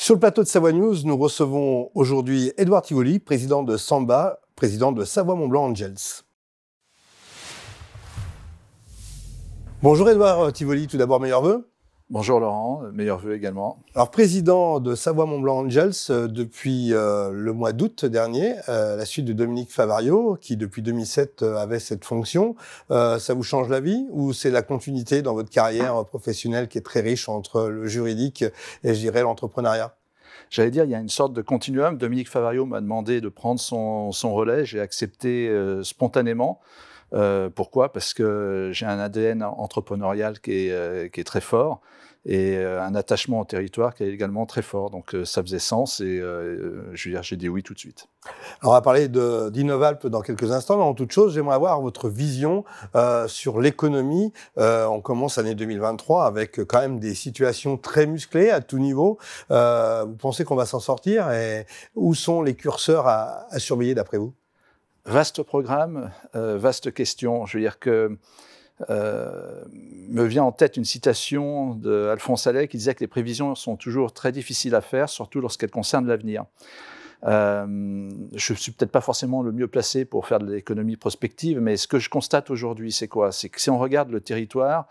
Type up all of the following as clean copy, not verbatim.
Sur le plateau de Savoie News, nous recevons aujourd'hui Édouard Tivoli, président de Samba, président de Savoie-Mont-Blanc Angels. Bonjour Édouard Tivoli, tout d'abord meilleurs vœux. Bonjour Laurent, meilleurs vœux également. Alors président de Savoie-Mont-Blanc Angels depuis le mois d'août dernier, à la suite de Dominique Favario, qui depuis 2007 avait cette fonction. Ça vous change la vie ou c'est la continuité dans votre carrière professionnelle qui est très riche entre le juridique et je dirais l'entrepreneuriat? J'allais dire, il y a une sorte de continuum. Dominique Favario m'a demandé de prendre son relais. J'ai accepté spontanément. Pourquoi ? Parce que j'ai un ADN entrepreneurial qui est très fort et un attachement au territoire qui est également très fort. Donc ça faisait sens et je veux dire, j'ai dit oui tout de suite. Alors on va parler d'Innovalp dans quelques instants, mais en toute chose, j'aimerais avoir votre vision sur l'économie. On commence l'année 2023 avec quand même des situations très musclées à tout niveau. Vous pensez qu'on va s'en sortir et où sont les curseurs à surveiller d'après vous ? Vaste programme, vaste question. Je veux dire que me vient en tête une citation d'Alphonse Allais qui disait que les prévisions sont toujours très difficiles à faire, surtout lorsqu'elles concernent l'avenir. Je ne suis peut-être pas forcément le mieux placé pour faire de l'économie prospective, mais ce que je constate aujourd'hui, c'est quoi ? C'est que si on regarde le territoire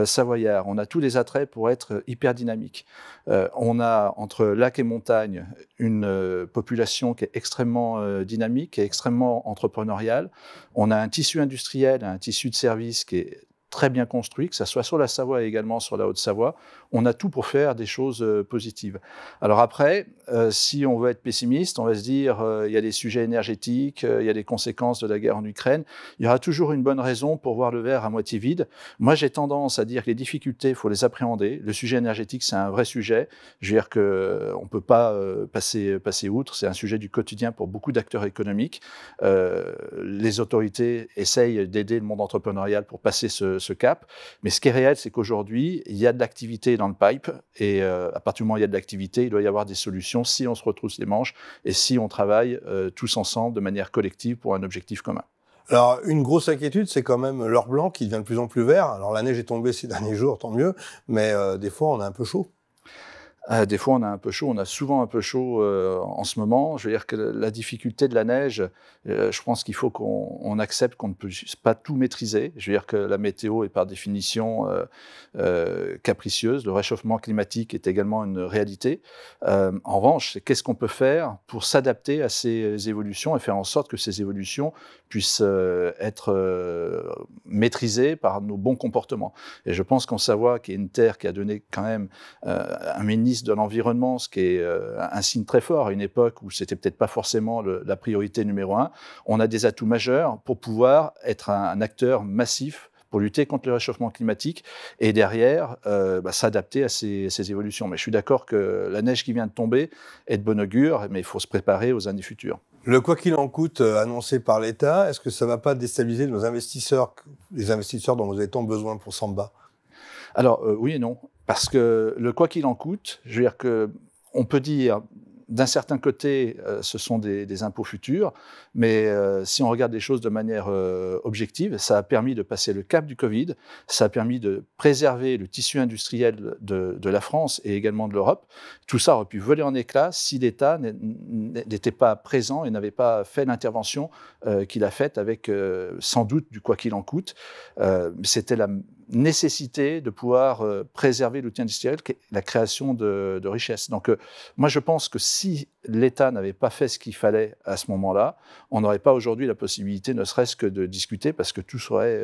savoyard, on a tous les attraits pour être hyper dynamique. On a entre lac et montagne une population qui est extrêmement dynamique, qui est extrêmement entrepreneuriale. On a un tissu industriel, un tissu de services qui est très bien construit, que ce soit sur la Savoie et également sur la Haute-Savoie. On a tout pour faire des choses positives. Alors après, si on veut être pessimiste, on va se dire il y a des sujets énergétiques, il y a des conséquences de la guerre en Ukraine. Il y aura toujours une bonne raison pour voir le verre à moitié vide. Moi, j'ai tendance à dire que les difficultés, il faut les appréhender. Le sujet énergétique, c'est un vrai sujet. Je veux dire qu'on ne peut pas passer outre. C'est un sujet du quotidien pour beaucoup d'acteurs économiques. Les autorités essayent d'aider le monde entrepreneurial pour passer ce cap. Mais ce qui est réel, c'est qu'aujourd'hui, il y a de l'activité dans le pipe et à partir du moment où il y a de l'activité, il doit y avoir des solutions si on se retrousse les manches et si on travaille tous ensemble de manière collective pour un objectif commun. Alors, une grosse inquiétude, c'est quand même l'or blanc qui devient de plus en plus vert. Alors, la neige est tombée ces derniers jours, tant mieux, mais des fois, on a un peu chaud. Des fois, on a un peu chaud, on a souvent un peu chaud en ce moment. Je veux dire que la difficulté de la neige, je pense qu'il faut qu'on accepte qu'on ne puisse pas tout maîtriser. Je veux dire que la météo est par définition capricieuse. Le réchauffement climatique est également une réalité. En revanche, qu'est-ce qu'on peut faire pour s'adapter à ces évolutions et faire en sorte que ces évolutions puissent être maîtrisées par nos bons comportements. Et je pense qu'en Savoie, qui est une terre qui a donné quand même un ministre de l'environnement, ce qui est un signe très fort à une époque où c'était peut-être pas forcément la priorité numéro un. On a des atouts majeurs pour pouvoir être un acteur massif pour lutter contre le réchauffement climatique et derrière s'adapter à ces évolutions. Mais je suis d'accord que la neige qui vient de tomber est de bon augure, mais il faut se préparer aux années futures. Le quoi qu'il en coûte annoncé par l'État, est-ce que ça ne va pas déstabiliser nos investisseurs, les investisseurs dont nous avons tant besoin pour Samba ? Alors oui et non. Parce que le quoi qu'il en coûte, je veux dire qu'on peut dire, d'un certain côté, ce sont des impôts futurs, mais si on regarde les choses de manière objective, ça a permis de passer le cap du Covid, ça a permis de préserver le tissu industriel de la France et également de l'Europe. Tout ça aurait pu voler en éclats si l'État n'était pas présent et n'avait pas fait l'intervention qu'il a faite avec sans doute du quoi qu'il en coûte. C'était la nécessité de pouvoir préserver l'outil industriel, qui est la création de richesses. Donc, moi, je pense que si l'État n'avait pas fait ce qu'il fallait à ce moment-là, on n'aurait pas aujourd'hui la possibilité, ne serait-ce que de discuter, parce que tout serait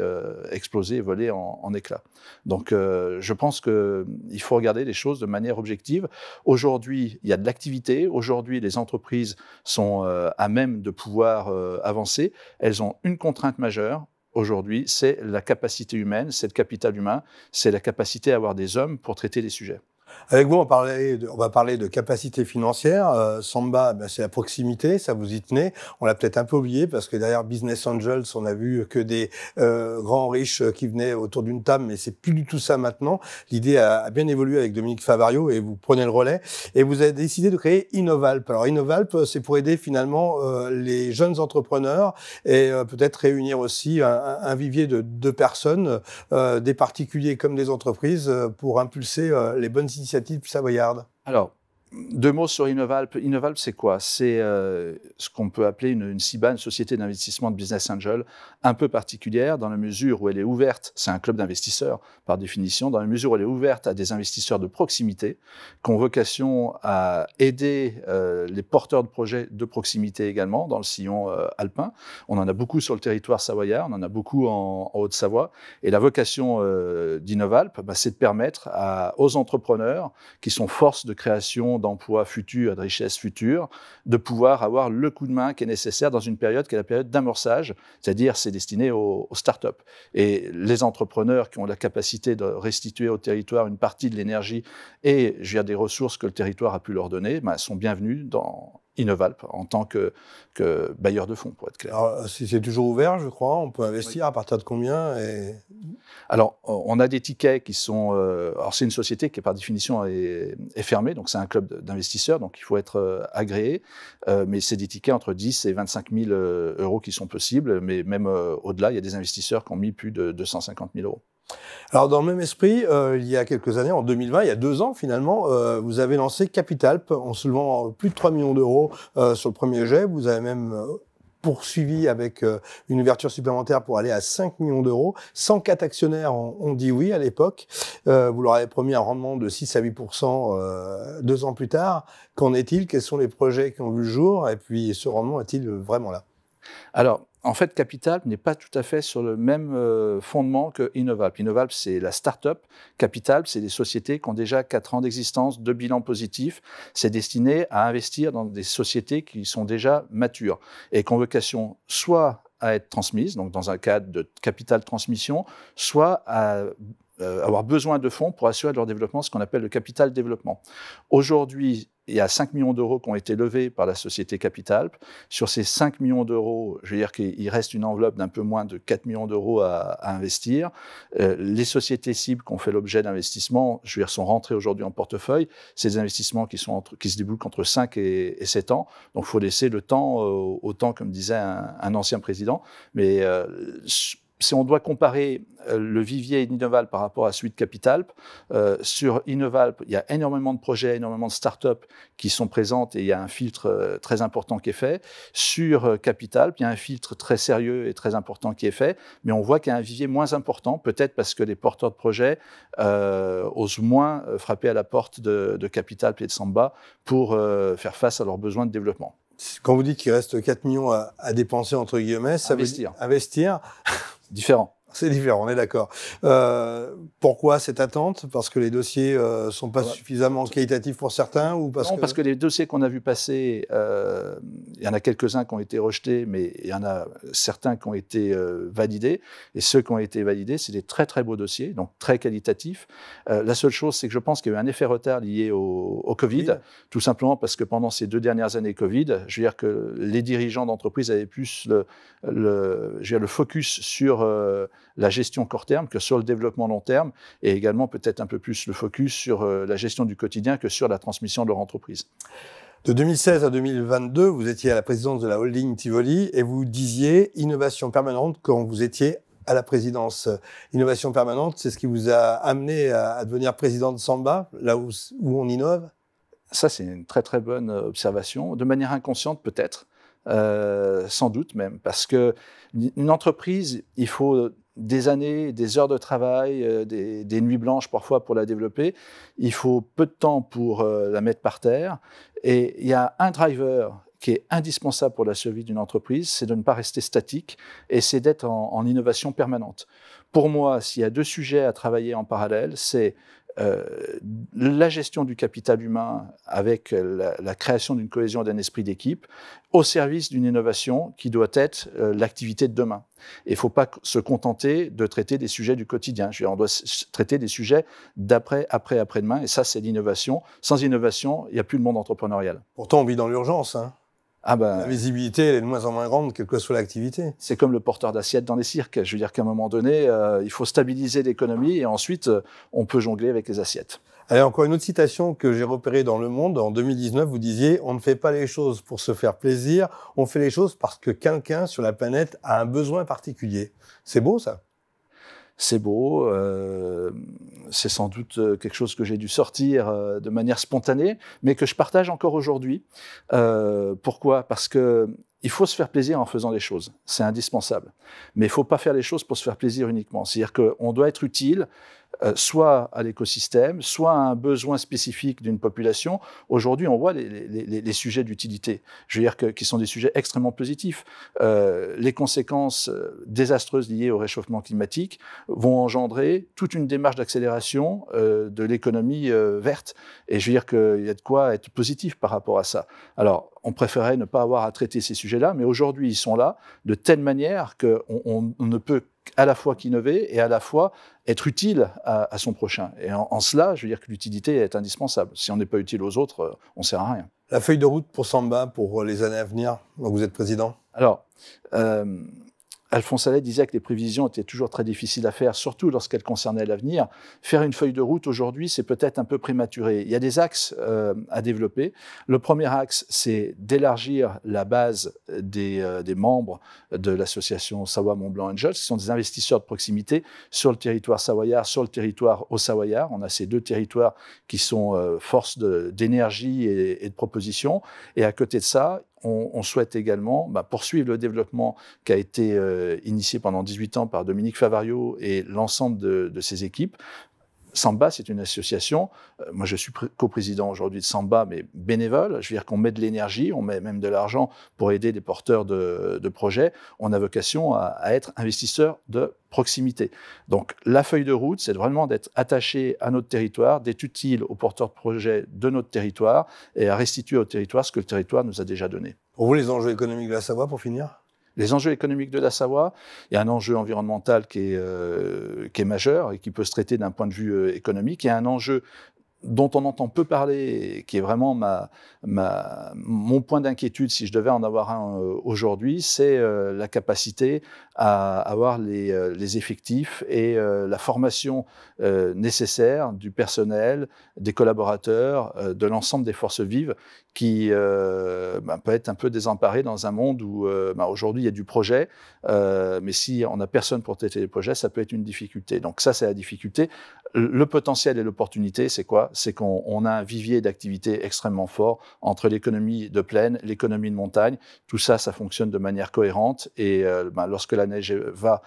explosé et volé en éclats. Donc, je pense qu'il faut regarder les choses de manière objective. Aujourd'hui, il y a de l'activité. Aujourd'hui, les entreprises sont à même de pouvoir avancer. Elles ont une contrainte majeure. Aujourd'hui, c'est la capacité humaine, c'est le capital humain, c'est la capacité à avoir des hommes pour traiter des sujets. Avec vous, on va parler de capacité financière. Samba, c'est la proximité, ça vous y tenez. On l'a peut-être un peu oublié parce que derrière Business Angels, on a vu que des grands riches qui venaient autour d'une table, mais c'est plus du tout ça maintenant. L'idée a bien évolué avec Dominique Favario et vous prenez le relais. Et vous avez décidé de créer Innovalp. Alors Innovalp, c'est pour aider finalement les jeunes entrepreneurs et peut-être réunir aussi un vivier de personnes, des particuliers comme des entreprises, pour impulser les bonnes initiatives savoyardes. Alors, 2 mots sur Innovalp. Innovalp, c'est quoi? C'est ce qu'on peut appeler une CIBA, une société d'investissement de business angel, un peu particulière dans la mesure où elle est ouverte, c'est un club d'investisseurs par définition, dans la mesure où elle est ouverte à des investisseurs de proximité qui ont vocation à aider les porteurs de projets de proximité également dans le sillon alpin. On en a beaucoup sur le territoire savoyard, on en a beaucoup en Haute-Savoie. Et la vocation d'Innovalp, c'est de permettre aux entrepreneurs qui sont force de création d'emplois futurs, de richesses futures, de pouvoir avoir le coup de main qui est nécessaire dans une période qui est la période d'amorçage, c'est-à-dire c'est destiné aux start-up. Et les entrepreneurs qui ont la capacité de restituer au territoire une partie de l'énergie et des ressources que le territoire a pu leur donner, sont bienvenus dans Innovalp en tant que bailleur de fonds, pour être clair. Alors, c'est toujours ouvert, je crois. On peut investir à partir de combien Alors, on a des tickets qui sont... alors, c'est une société qui, par définition, est fermée. Donc, c'est un club d'investisseurs. Donc, il faut être agréé. Mais c'est des tickets entre 10 et 25 000 euros qui sont possibles. Mais même au-delà, il y a des investisseurs qui ont mis plus de 250 000 euros. Alors, dans le même esprit, il y a quelques années, en 2020, il y a 2 ans finalement, vous avez lancé Capitalp en soulevant plus de 3 millions d'euros sur le premier jet. Vous avez même poursuivi avec une ouverture supplémentaire pour aller à 5 millions d'euros. 104 actionnaires ont dit oui à l'époque. Vous leur avez promis un rendement de 6 à 8% 2 ans plus tard. Qu'en est-il? Quels sont les projets qui ont vu le jour? Et puis, ce rendement est-il vraiment là? Alors, en fait, Capitalp n'est pas tout à fait sur le même fondement que Innovalp. Innovalp, c'est la start-up. Capitalp, c'est des sociétés qui ont déjà 4 ans d'existence, 2 bilans positifs. C'est destiné à investir dans des sociétés qui sont déjà matures et qui ont vocation soit à être transmises, donc dans un cadre de capital transmission, soit à avoir besoin de fonds pour assurer leur développement, ce qu'on appelle le capital développement. Aujourd'hui, il y a 5 millions d'euros qui ont été levés par la société Capitalp. Sur ces 5 millions d'euros, je veux dire qu'il reste une enveloppe d'un peu moins de 4 millions d'euros à investir. Les sociétés cibles qui ont fait l'objet d'investissements, je veux dire, sont rentrées aujourd'hui en portefeuille. C'est des investissements qui se débloquent entre 5 et 7 ans. Donc, il faut laisser le temps au temps, comme disait un ancien président. Mais si on doit comparer le vivier d'Innovalp par rapport à celui de Capitalp, sur Innovalp, il y a énormément de projets, énormément de start-up qui sont présentes et il y a un filtre très important qui est fait. Sur Capitalp, il y a un filtre très sérieux et très important qui est fait, mais on voit qu'il y a un vivier moins important, peut-être parce que les porteurs de projets osent moins frapper à la porte de Capitalp et de Samba pour faire face à leurs besoins de développement. Quand vous dites qu'il reste 4 millions à dépenser, entre guillemets, ça veut dire investir. Différent. C'est différent, on est d'accord. Pourquoi cette attente? Parce que les dossiers sont pas suffisamment qualitatifs pour certains ou parce que les dossiers qu'on a vus passer, il y en a quelques-uns qui ont été rejetés, mais il y en a certains qui ont été validés. Et ceux qui ont été validés, c'est des très très beaux dossiers, donc très qualitatifs. La seule chose, c'est que je pense qu'il y a eu un effet retard lié au Covid, tout simplement parce que pendant ces 2 dernières années Covid, je veux dire que les dirigeants d'entreprise avaient plus le focus sur la gestion court terme que sur le développement long terme et également peut-être un peu plus le focus sur la gestion du quotidien que sur la transmission de leur entreprise. De 2016 à 2022, vous étiez à la présidence de la holding Tivoli et vous disiez innovation permanente quand vous étiez à la présidence. Innovation permanente, c'est ce qui vous a amené à devenir président de Samba, là où on innove? Ça, c'est une très très bonne observation. De manière inconsciente peut-être, sans doute même, parce qu'une entreprise, il faut des années, des heures de travail, des nuits blanches parfois pour la développer. Il faut peu de temps pour la mettre par terre. Et il y a un driver qui est indispensable pour la survie d'une entreprise, c'est de ne pas rester statique et c'est d'être en innovation permanente. Pour moi, s'il y a 2 sujets à travailler en parallèle, c'est la gestion du capital humain avec la création d'une cohésion et d'un esprit d'équipe au service d'une innovation qui doit être l'activité de demain. Et il ne faut pas se contenter de traiter des sujets du quotidien. On doit traiter des sujets d'après, après, après-demain. Et ça, c'est l'innovation. Sans innovation, il n'y a plus de monde entrepreneurial. Pourtant, on vit dans l'urgence, hein. La visibilité, elle est de moins en moins grande, quelle que soit l'activité. C'est comme le porteur d'assiettes dans les cirques. Je veux dire qu'à un moment donné, il faut stabiliser l'économie et ensuite, on peut jongler avec les assiettes. Allez, encore une autre citation que j'ai repérée dans Le Monde. En 2019, vous disiez « On ne fait pas les choses pour se faire plaisir, on fait les choses parce que quelqu'un sur la planète a un besoin particulier ». C'est beau, ça? c'est beau, c'est sans doute quelque chose que j'ai dû sortir de manière spontanée, mais que je partage encore aujourd'hui. Pourquoi ? Parce que il faut se faire plaisir en faisant les choses, c'est indispensable. Mais il ne faut pas faire les choses pour se faire plaisir uniquement. C'est-à-dire qu'on doit être utile, soit à l'écosystème, soit à un besoin spécifique d'une population. Aujourd'hui, on voit les sujets d'utilité, je veux dire qui sont des sujets extrêmement positifs. Les conséquences désastreuses liées au réchauffement climatique vont engendrer toute une démarche d'accélération de l'économie verte. Et je veux dire qu'il y a de quoi être positif par rapport à ça. Alors, on préférait ne pas avoir à traiter ces sujets-là, mais aujourd'hui, ils sont là de telle manière qu'on ne peut à la fois qu'innover et à la fois être utile à son prochain. Et en cela, je veux dire que l'utilité est indispensable. Si on n'est pas utile aux autres, on ne sert à rien. La feuille de route pour Samba pour les années à venir, vous êtes président. Alors, Alphonse Allais disait que les prévisions étaient toujours très difficiles à faire, surtout lorsqu'elles concernaient l'avenir. Faire une feuille de route aujourd'hui, c'est peut-être un peu prématuré. Il y a des axes à développer. Le premier axe, c'est d'élargir la base des membres de l'association Savoie-Mont-Blanc Angels, qui sont des investisseurs de proximité sur le territoire savoyard, sur le territoire haut-savoyard. On a ces deux territoires qui sont force d'énergie et de proposition. Et à côté de ça, on souhaite également poursuivre le développement qui a été initié pendant 18 ans par Dominique Favario et l'ensemble de ses équipes. Samba, c'est une association. Moi, je suis coprésident aujourd'hui de Samba, mais bénévole. Je veux dire qu'on met de l'énergie, on met même de l'argent pour aider les porteurs de projets. On a vocation à être investisseur de proximité. Donc, la feuille de route, c'est vraiment d'être attaché à notre territoire, d'être utile aux porteurs de projets de notre territoire et à restituer au territoire ce que le territoire nous a déjà donné. Pour vous, les enjeux économiques de la Savoie, pour finir ? Les enjeux économiques de la Savoie, il y a un enjeu environnemental qui est majeur et qui peut se traiter d'un point de vue économique. Il y a un enjeu dont on entend peu parler, qui est vraiment mon point d'inquiétude, si je devais en avoir un aujourd'hui, c'est la capacité à avoir les effectifs et la formation nécessaire du personnel, des collaborateurs, de l'ensemble des forces vives, qui peut être un peu désemparé dans un monde où aujourd'hui il y a du projet, mais si on n'a personne pour traiter les projets, ça peut être une difficulté. Donc ça, c'est la difficulté. Le potentiel et l'opportunité, c'est quoi ? C'est qu'on a un vivier d'activités extrêmement fort entre l'économie de plaine, l'économie de montagne. Tout ça, ça fonctionne de manière cohérente. Et lorsque la neige va,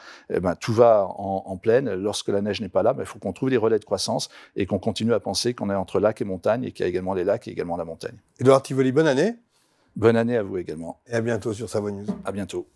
tout va en plaine. Lorsque la neige n'est pas là, il faut qu'on trouve des relais de croissance et qu'on continue à penser qu'on est entre lac et montagne et qu'il y a également les lacs et également la montagne. Édouard Tivoli, bonne année. Bonne année à vous également. Et à bientôt sur Savoie News. À bientôt.